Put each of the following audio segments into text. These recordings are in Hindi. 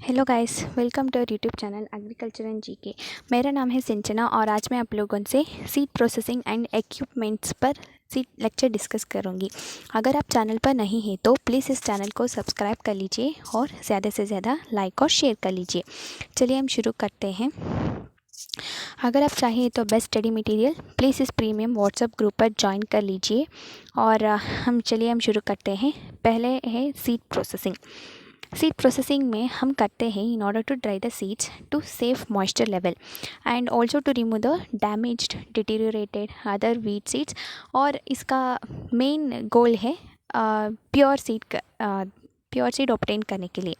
Hello guys, welcome to YouTube channel agriculture and GK. मेरा नाम है सिंचना और आज मैं आप लोगों से सीड प्रोसेसिंग एंड इक्विपमेंट्स पर सीड लेक्चर डिस्कस करूंगी। अगर आप चैनल पर नहीं हैं तो प्लीज़ इस चैनल को सब्सक्राइब कर लीजिए और ज़्यादा से ज़्यादा लाइक और शेयर कर लीजिए। चलिए हम शुरू करते हैं। अगर आप चाहें तो बेस्ट स्टडी मटेरियल प्लीज़ इस प्रीमियम व्हाट्सएप ग्रुप पर ज्वाइन कर लीजिए। और हम शुरू करते हैं। पहले है सीड प्रोसेसिंग। सीड प्रोसेसिंग में हम करते हैं in order to dry the seeds to save moisture level and also to remove the damaged deteriorated other wheat seeds. और इसका मेन गोल है प्योर सीड ऑब्टेन करने के लिए।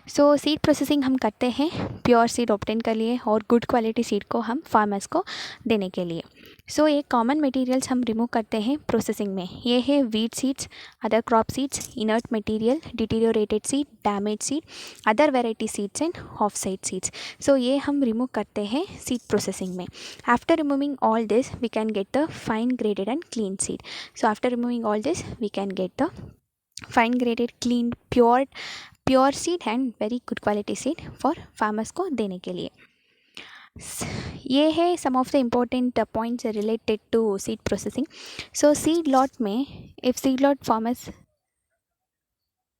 सो सीड प्रोसेसिंग हम करते हैं प्योर सीड ऑब्टेन कर लिए और गुड क्वालिटी सीड को हम फार्मर्स को देने के लिए। सो ये कॉमन मटेरियल्स हम रिमूव करते हैं प्रोसेसिंग में। ये है wheat seeds, other crop seeds, inert material, deteriorated seed, damage seed, other variety seeds and off size seeds. So ये हम रिमूव करते हैं सीड प्रोसेसिंग में। After removing all this we can get the fine graded and clean seed. So after removing all this we can get the fine graded clean pure seed and very good quality seed for farmers को देने के लिए। ये है some of the important points related to seed processing. So seed lot में if seed lot farmers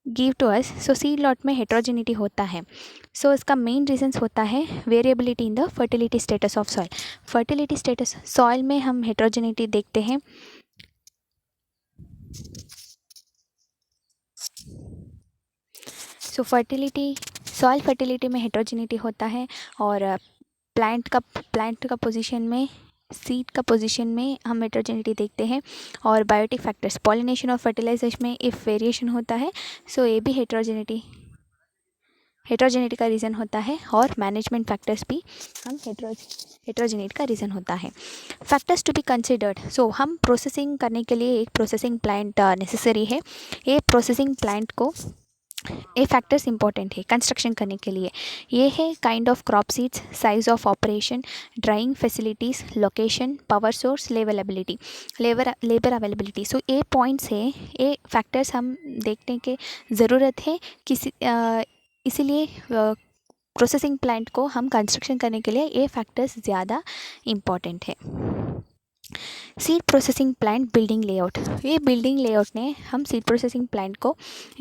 give to us, so seed lot में हेट्रोजेनिटी होता है। सो इसका मेन रीजंस होता है variability in the fertility status of soil. Fertility status soil में हम हेट्रोजेनिटी देखते हैं। सो सॉइल फर्टिलिटी में हेट्रोजेनिटी होता है और प्लांट का पोजीशन में, सीड का पोजीशन में हम हेट्रोजेनिटी देखते हैं। और बायोटिक फैक्टर्स, पॉलिनेशन और फर्टिलाइजेशन में इफ़ वेरिएशन होता है सो ये भी हेट्रोजेनिटी का रीज़न होता है। और मैनेजमेंट फैक्टर्स भी हम हेट्रोजेनिटी का रीज़न होता है। Factors to be considered. So हम प्रोसेसिंग करने के लिए एक प्रोसेसिंग प्लांट नेसेसरी है। ये प्रोसेसिंग प्लांट को ये फैक्टर्स इंपॉर्टेंट है कंस्ट्रक्शन करने के लिए। ये है kind of crop seeds, size of operation, drying facilities, location, power source, labour availability. So ये पॉइंट्स है, ये फैक्टर्स हम देखने के ज़रूरत है इसीलिए प्रोसेसिंग प्लांट को हम कंस्ट्रक्शन करने के लिए ये फैक्टर्स ज़्यादा इम्पॉर्टेंट है। Seed processing plant building layout. ये बिल्डिंग लेआउट ने हम सीड प्रोसेसिंग प्लांट को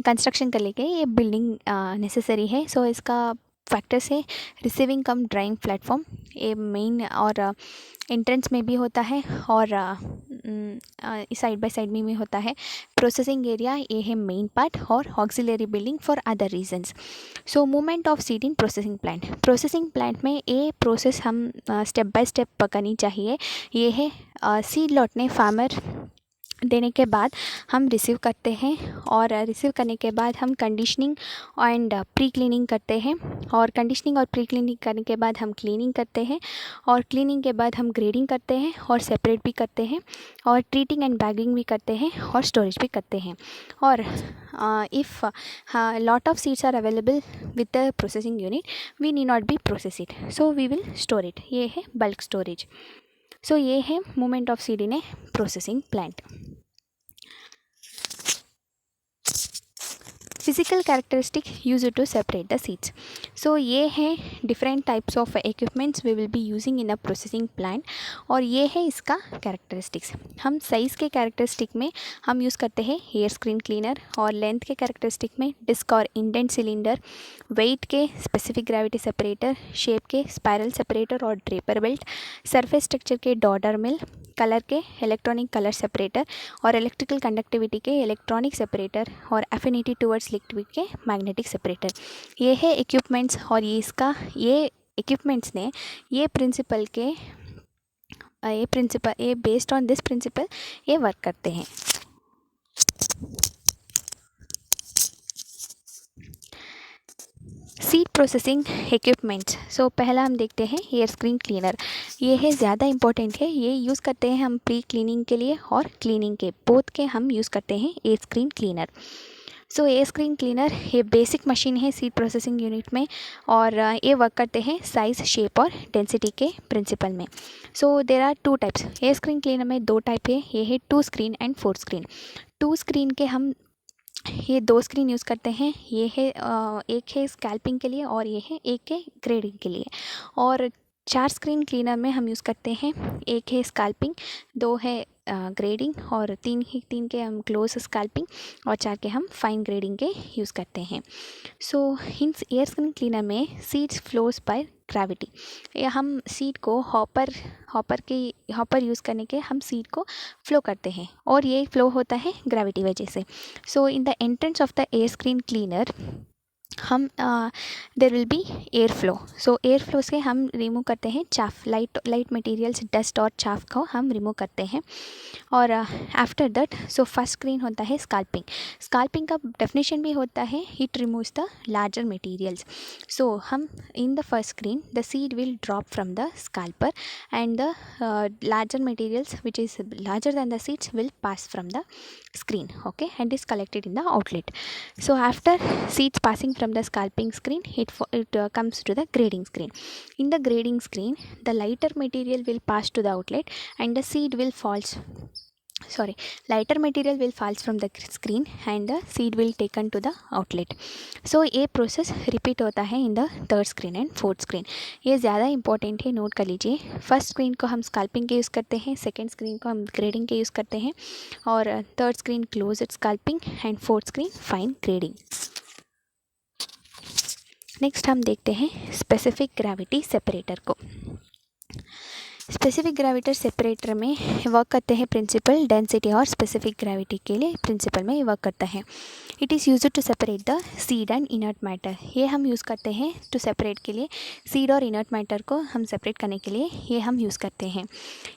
कंस्ट्रक्शन कर लेके ये बिल्डिंग नेसेसरी है। सो इसका फैक्टर्स है रिसीविंग कम ड्राइंग प्लेटफॉर्म, ये मेन और एंट्रेंस में भी होता है और साइड बाय साइड में भी होता है। प्रोसेसिंग एरिया ये है मेन पार्ट और auxiliary building for other reasons. So movement of seed in processing plant में ये प्रोसेस हम स्टेप बाय स्टेप करनी चाहिए। ये है सीड लॉट ने फार्मर देने के बाद हम रिसीव करते हैं और रिसीव करने के बाद हम कंडीशनिंग एंड प्री क्लीनिंग करते हैं। और कंडीशनिंग और प्री क्लीनिंग करने के बाद हम क्लीनिंग करते हैं और क्लीनिंग के बाद हम ग्रेडिंग करते हैं और सेपरेट भी करते हैं और ट्रीटिंग एंड बैगिंग भी करते हैं और स्टोरेज भी करते हैं। और if lot of seeds are available with the processing unit we need not be process it, so we will store it. ये है बल्क स्टोरेज। सो ये है movement of seed in a processing plant. Physical characteristic use to separate the seeds. So ये है different types of equipments we will be using in a processing plant. और ये है इसका कैरेक्टरिस्टिक्स। हम साइज़ के कैरेक्टरिस्टिक में हम यूज़ करते हैं हेयर स्क्रीन क्लीनर, और लेंथ के कैरेक्टरिस्टिक में डिस्क और इंडेंट सिलेंडर, वेट के स्पेसिफिक ग्रेविटी सेपरेटर, शेप के स्पायरल सेपरेटर और ड्रेपर बेल्ट, सरफेस स्ट्रक्चर के डॉटर मिल, कलर के इलेक्ट्रॉनिक कलर सेपरेटर और इलेक्ट्रिकल कंडक्टिविटी के इलेक्ट्रॉनिक सेपरेटर और एफिनिटी टुवर्ड्स लिक्विड के मैग्नेटिक सेपरेटर। ये है इक्विपमेंट्स। और ये इक्विपमेंट्स ने ये बेस्ड ऑन दिस प्रिंसिपल ये वर्क करते हैं। Seed processing equipments. सो पहला हम देखते हैं एयर स्क्रीन क्लीनर। ये है ज़्यादा इंपॉर्टेंट है। ये यूज़ करते हैं हम प्री क्लीनिंग के लिए और क्लीनिंग के बोथ के हम यूज़ करते हैं air screen cleaner. So air screen cleaner ये बेसिक मशीन है सीड प्रोसेसिंग यूनिट में और ये वर्क करते हैं साइज़, शेप और डेंसिटी के प्रिंसिपल में। So there are 2 types. Air screen cleaner में 2 टाइप है। ये है 2 स्क्रीन एंड 4 स्क्रीन। 2 स्क्रीन के हम ये 2 स्क्रीन यूज़ करते हैं। ये है एक है स्कैल्पिंग के लिए और ये है एक है ग्रेडिंग के लिए। और 4 स्क्रीन क्लीनर में हम यूज़ करते हैं, एक है स्कैल्पिंग, 2 है ग्रेडिंग और 3 के हम क्लोज स्कैल्पिंग और 4 के हम फाइन ग्रेडिंग के यूज़ करते हैं। सो इन एयर स्क्रीन क्लीनर में सीड्स फ्लोज बाय ग्रेविटी। या हम सीड को हॉपर यूज़ करने के हम सीड को फ्लो करते हैं और ये फ्लो होता है ग्रेविटी वजह से। So in the entrance of the air screen cleaner हम there will be air flow. So air flow से हम रिमूव करते हैं चाफ, लाइट मटेरियल्स, डस्ट और चाफ को हम रिमूव करते हैं। और after that so first screen होता है स्कैल्पिंग। स्कैल्पिंग का डेफिनेशन भी होता है it removes the larger materials. So हम in the first screen the seed will drop from the scalper and the larger materials which is larger than the seeds will pass from the screen, okay, and is collected in the outlet. So after seeds passing from the scalping screen, it comes to the grading screen. In the grading screen, the lighter material will pass to the outlet and the seed will lighter material will falls from the screen and the seed will taken to the outlet. So ये प्रोसेस रिपीट होता है in the third screen and fourth screen. ये ज़्यादा इंपॉर्टेंट है, नोट कर लीजिए। फर्स्ट स्क्रीन को हम स्कैल्पिंग के यूज़ करते हैं, सेकेंड स्क्रीन को हम ग्रेडिंग के यूज़ करते हैं और third screen closed scalping and fourth screen fine grading. Next हम देखते हैं स्पेसिफिक ग्रेविटी सेपरेटर को। स्पेसिफिक ग्रेविटी सेपरेटर में वर्क करते हैं प्रिंसिपल डेंसिटी और स्पेसिफिक ग्रेविटी के लिए प्रिंसिपल में वर्क करता है। It is used to separate the seed and inert matter. ये हम यूज़ करते हैं टू सेपरेट के लिए, सीड और इनर्ट मैटर को हम सेपरेट करने के लिए ये हम यूज़ करते हैं।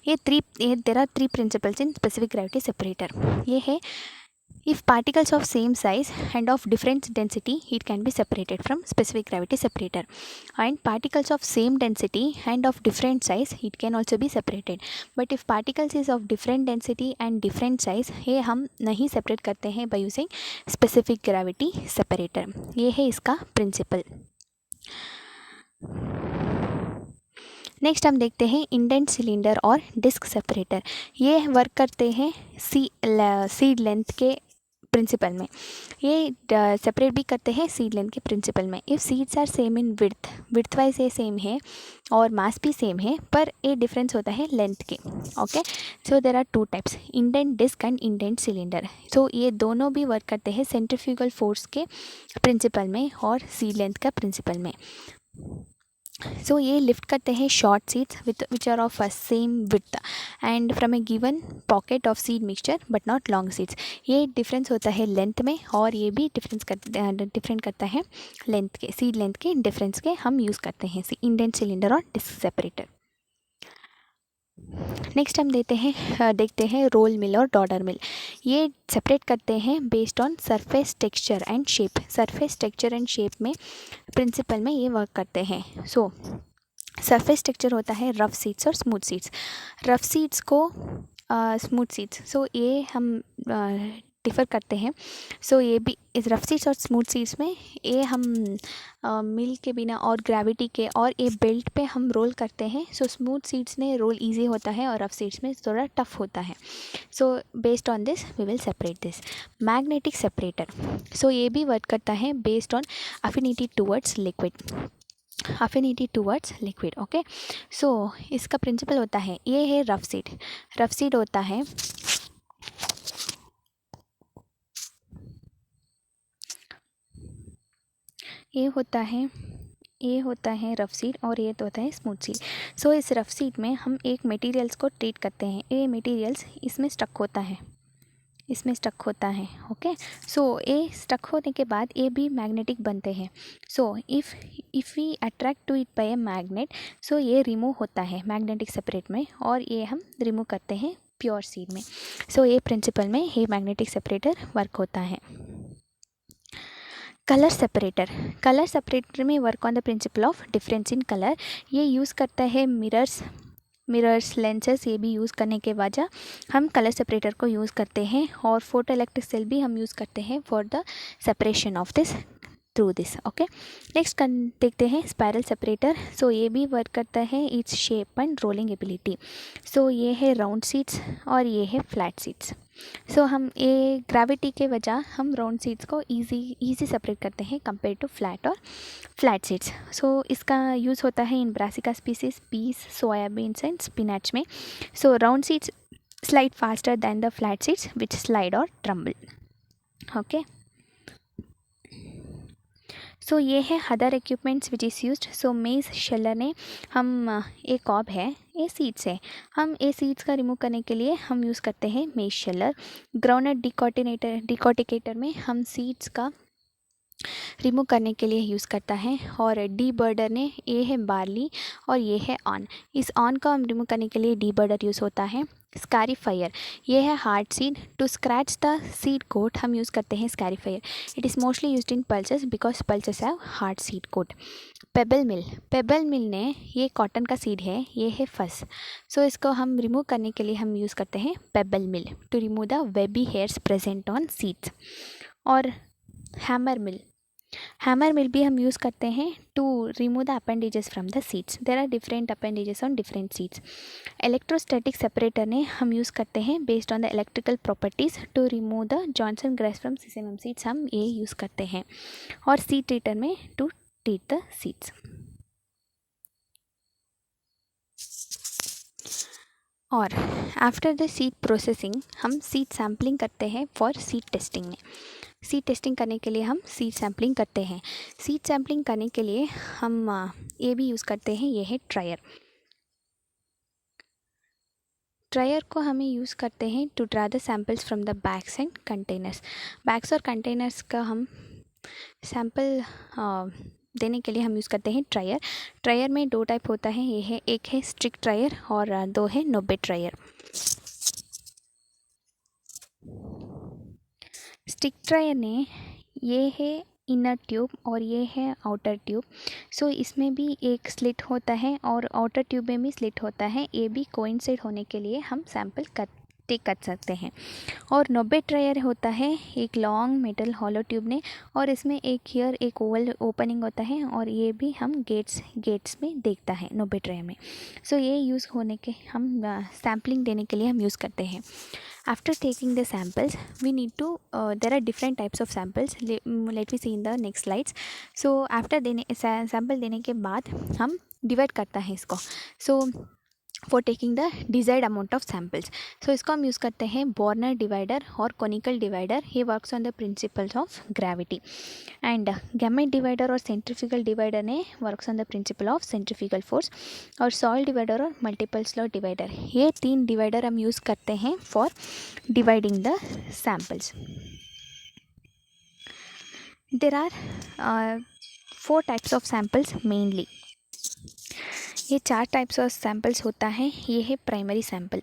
There are 3 principles in specific gravity separator. ये है if particles of same size and of different density, it can be separated from specific gravity separator, and particles of same density and of different size, it can also be separated. But if particles is of different density and different size, ये हम नहीं separate करते हैं by using specific gravity separator। ये है इसका principle। नेक्स्ट हम देखते हैं इंडेंट सिलेंडर और डिस्क सेपरेटर। ये वर्क करते हैं सीड लेंथ के प्रिंसिपल में। ये सेपरेट भी करते हैं सीड लेंथ के प्रिंसिपल में। If seeds are same in width wise ये सेम है और मास भी सेम है, पर ये डिफरेंस होता है लेंथ के, okay. So there are 2 types, indent disc and indent cylinder. So ये दोनों भी वर्क करते हैं सेंट्रीफ्यूगल फोर्स के प्रिंसिपल में और सीड लेंथ का प्रिंसिपल में। सो ये लिफ्ट करते हैं short seeds which are of same width and from a given pocket of seed mixture but not long seeds. ये डिफरेंस होता है लेंथ में और ये भी डिफरेंट करता है लेंथ के, सीड लेंथ के डिफरेंस के हम यूज़ करते हैं इंडेंट सिलेंडर और डिस्क सेपरेटर। नेक्स्ट हम देखते हैं रोल मिल और डॉडर मिल। ये सेपरेट करते हैं based on surface texture and shape. Surface texture and shape में प्रिंसिपल में ये वर्क करते हैं। सो सरफेस टेक्सचर होता है रफ सीड्स और स्मूथ सीड्स। रफ सीड्स को स्मूथ सीड्स, सो ये हम डिफ़र करते हैं। सो ये भी इस रफ सीड्स और स्मूथ सीड्स में ये हम मिल के बिना और ग्रेविटी के और ये बेल्ट पे हम रोल करते हैं। सो स्मूथ सीड्स में रोल इजी होता है और रफ सीड्स में थोड़ा टफ होता है। So based on this we will separate this. Magnetic separator, सो ये भी वर्क करता है based on affinity towards liquid, okay. सो इसका प्रिंसिपल होता है, ये है रफ सीड होता है ये होता है रफ सीड और ये तो होता है स्मूथ सीड। सो इस रफ सीड में हम एक मटेरियल्स को ट्रीट करते हैं। ये मटेरियल्स इसमें स्टक होता है, ओके। सो ये स्टक होने के बाद ये भी मैग्नेटिक बनते हैं। So if we attract to it by a magnet, so ये रिमूव होता है मैग्नेटिक सेपरेट में और ये हम रिमूव करते हैं प्योर सीड में। सो ये प्रिंसिपल में ये मैग्नेटिक सेपरेटर वर्क होता है। कलर सेपरेटर में work on the principle of difference in colour. ये यूज़ करता है मिरर्स लेंसेज। ये भी यूज़ करने के वजह हम कलर सेपरेटर को यूज़ करते हैं और फोटो इलेक्ट्रिक सेल भी हम यूज़ करते हैं for the separation of this through this, okay. Next देखते हैं स्पायरल सेपरेटर। सो ये भी वर्क करता है its shape and rolling ability. So ये है राउंड सीड्स और ये है फ्लैट सीड्स। सो हम ये ग्रेविटी के वजह हम राउंड सीड्स को इजी सेपरेट करते हैं compare to flat seeds. So इसका यूज़ होता है in brassica species, peas, soybeans and spinach में. So round seeds slide faster than the flat seeds which slide or tremble. Okay. So ये है other equipments which is used. So maize sheller ने हम एक कॉब है, ये सीड्स है, हम ये सीड्स का रिमूव करने के लिए हम यूज़ करते हैं मेज शेलर. ग्राउंडनट डिकॉर्टिकेटर में हम सीड्स का रिमूव करने के लिए यूज़ करता है. और डीबर्डर ने ये है बार्ली और ये है ऑन. इस ऑन का हम रिमूव करने के लिए डीबर्डर यूज़ होता है. स्कैरीफायर ये है hard seed. To scratch the seed coat हम यूज़ करते हैं scarifier. It is mostly used in pulses because pulses have hard seed coat. Pebble mill ने ये कॉटन का सीड है, ये है फस. सो इसको हम रिमूव करने के लिए हम यूज़ करते हैं pebble mill to remove the webby hairs present on seeds. और हैमर मिल भी हम यूज़ करते हैं to remove the appendages from the seeds. There are different appendages on different seeds. Electrostatic separator ने हम यूज़ करते हैं based on the electrical properties to remove the Johnson grass from sesamum seeds, हम ये यूज़ करते हैं. और सीड ट्रीटर में टू ट्रीट द सीड्स. और आफ्टर द सीड प्रोसेसिंग हम सीड सैम्पलिंग करते हैं फॉर सीड टेस्टिंग में. सीड टेस्टिंग करने के लिए हम सीड सैम्पलिंग करते हैं. सीड सैम्पलिंग करने के लिए हम ये भी यूज़ करते हैं, ये है ट्रायर. ट्रायर को हमें यूज़ करते हैं to draw the samples from the bags and containers. Bags और कंटेनर्स का हम सैम्पल देने के लिए हम यूज़ करते हैं ट्रायर. ट्रायर में दो टाइप होता है, ये है एक है स्टिक ट्रायर और दो है नोबे ट्रायर. स्टिक ट्रायर ने ये है इनर ट्यूब और ये है आउटर ट्यूब. सो इसमें भी एक स्लिट होता है और आउटर ट्यूब में भी स्लिट होता है. ये भी कोइंसाइड होने के लिए हम सैम्पल टेक कर सकते हैं. और नोबे ट्रायर होता है एक लॉन्ग मेटल हॉलो ट्यूब ने, और इसमें एक ओवल ओपनिंग होता है और ये भी हम गेट्स में देखता है नोबे ट्रायर में. सो ये यूज़ होने के हम सैम्पलिंग देने के लिए हम यूज़ करते हैं. After taking the samples, we need to there are different types of samples. Let me see in the next slides. So after sample देने के बाद हम divide करता है इसको. So for taking the desired amount of samples. So इसको हम यूज़ करते हैं बॉर्नर डिवाइडर और कोनिकल डिवाइडर. ये works on the principles of gravity. And gamet divider और सेंट्रीफ्यूगल डिवाइडर ने works on the principle of centrifugal force. और सॉइल डिवाइडर और मल्टीपल स्लॉट डिवाइडर, ये 3 डिवाइडर हम यूज़ करते हैं for dividing the samples. There are 4 types of samples mainly. ये 4 टाइप्स ऑफ सैम्पल्स होता है. ये है प्राइमरी सैम्पल.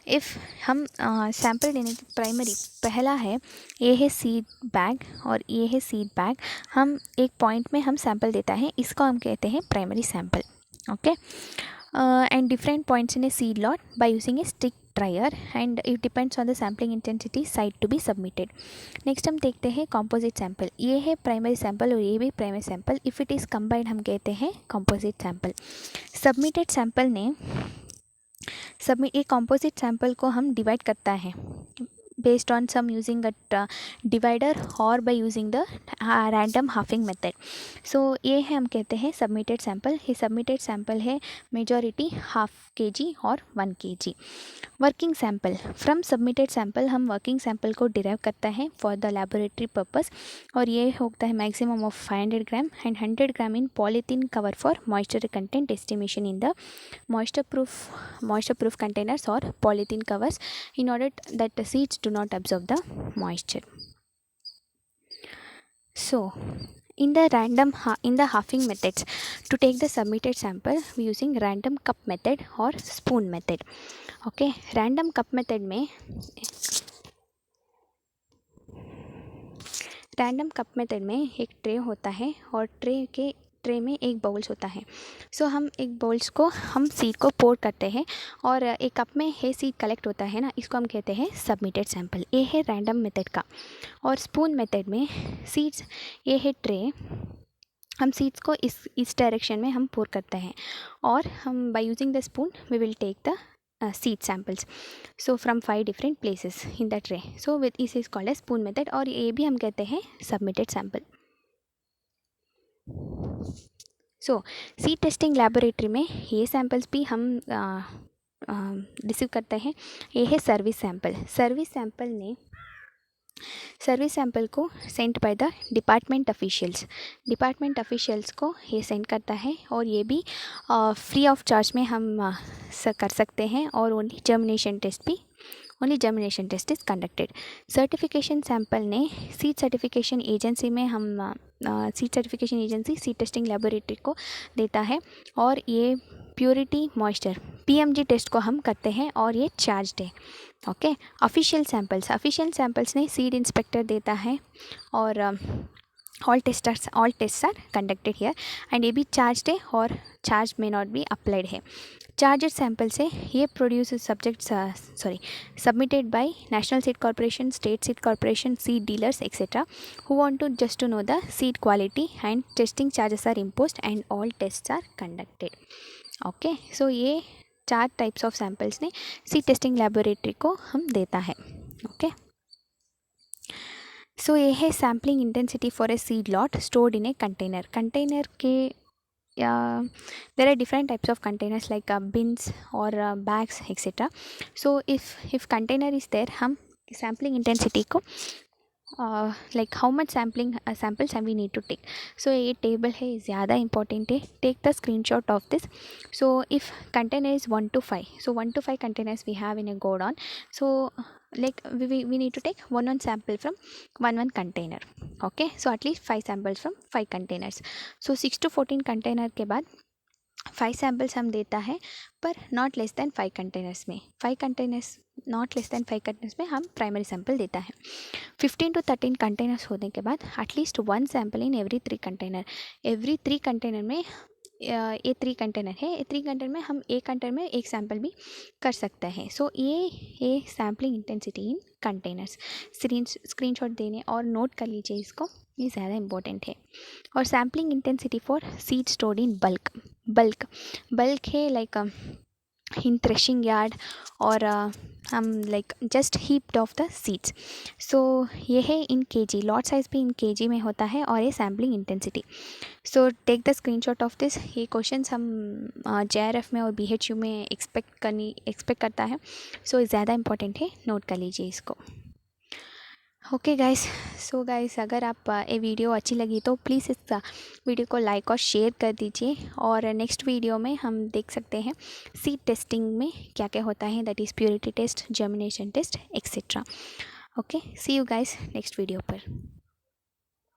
इफ़ हम सैम्पल देने की प्राइमरी पहला है, ये है सीड बैग और ये है सीड बैग. हम एक पॉइंट में हम सैम्पल देता है, इसको हम कहते हैं primary sample. Okay. And different points in a seed lot by using a stick trier and it depends on the sampling intensity site to be submitted. Next हम देखते हैं कॉम्पोजिट सैम्पल. ये है प्राइमरी सैम्पल और ये भी primary sample. If it is combined हम कहते हैं कॉम्पोजिट सैम्पल. सबमिटेड सैम्पल ने ये कॉम्पोजिट सैम्पल को हम डिवाइड करता है based on some using a divider or by using the random halving method. So ये है हम कहते हैं submitted sample. ये submitted sample है majority half kg और 1 kg. Working sample. From submitted sample हम वर्किंग सैम्पल को डिराइव करता है फॉर द लैबोरेटरी पर्पस. और ये होता है maximum of 500 gram and 100 gram in polythene cover for moisture content estimation in the moisture proof containers or polythene covers in order that the seeds do not absorb the moisture. So in the halving methods, to take the submitted sample we using random cup method or spoon method. Okay, random cup method में एक ट्रे होता है और ट्रे में एक बाउल्स होता है. सो हम एक बाउल्स को हम सीड को पोर करते हैं और एक कप में है सीड कलेक्ट होता है ना, इसको हम कहते हैं सबमिटेड सैम्पल. ये है रैंडम मेथड का. और स्पून मेथड में सीड्स, ये है ट्रे, हम सीड्स को इस डायरेक्शन में हम पोर करते हैं और हम by using the spoon we will take the seed samples, so from 5 different places in the tray. So with this is called as spoon method, और ये भी हम कहते हैं submitted sample. So seed testing laboratory में ये samples भी हम रिसीव करते हैं. ये है सर्विस सैम्पल. सर्विस सैम्पल को send by the department officials को ये सेंड करता है, और ये भी फ्री ऑफ चार्ज में हम कर सकते हैं, और only germination test is conducted. Certification sample ने सीड सर्टिफिकेशन एजेंसी में हम सीड टेस्टिंग लेबोरेटरी को देता है, और ये प्योरिटी मॉइस्चर PMG टेस्ट को हम करते हैं, और ये चार्ज्ड है. ओके. ऑफिशियल सैम्पल्स ने सीड इंस्पेक्टर देता है, और all tests are conducted here, and ये भी चार्ज्ड है, और charge may not be applied है. चार्जर सैम्पल से ये produce submitted by national seed corporation, state seed corporation, seed dealers etcetera who want to know the seed quality, and testing charges are imposed and all tests are conducted. Okay. So ये 4 टाइप्स ऑफ सैम्पल्स ने सीड टेस्टिंग लेबोरेटरी को हम देता है. ओके. सो ये है sampling intensity for a seed lot stored in a container के there are different types of containers like bins or bags etc. So if container is there, हम sampling intensity को like how much samples we need to take. So ये table है, ज़्यादा important है. Take the screenshot of this. So if container is 1 to 5, so 1 to 5 containers we have in a godown. So like we need to take one sample from one container. Okay. So at least 5 samples from 5 containers. So 6 to 14 container के बाद 5 samples हम देता है, पर not less than 5 containers में. 5 containers not less than 5 containers में हम प्राइमरी सैम्पल देता है. 15 to 13 कंटेनर्स होने के बाद at least 1 sample in every 3 container. Every 3 container में ये 3 कंटेनर है, ये 3 कंटेनर में हम एक कंटेनर में एक सैम्पल भी कर सकते हैं. सो ये sampling intensity in containers. Screenshot देने और नोट कर लीजिए इसको, ये ज़्यादा इम्पोर्टेंट है. और sampling intensity for seed stored in bulk है लाइक इन थ्रेशिंग यार्ड, और हम like just heaped off the seeds. So ये है इन kg. लॉट साइज भी इन kg में होता है, और ये sampling intensity. So take the screenshot of this. ये क्वेश्चंस हम JRF में और BHU में एक्सपेक्ट करता है. सो ज़्यादा इंपॉर्टेंट है, नोट कर लीजिए इसको. Okay guys. सो गाइस, अगर आप ये वीडियो अच्छी लगी तो प्लीज़ इस वीडियो को लाइक और शेयर कर दीजिए. और नेक्स्ट वीडियो में हम देख सकते हैं सीड टेस्टिंग में क्या क्या होता है, that is purity test, germination test etcetera. Okay. See you guys next video पर.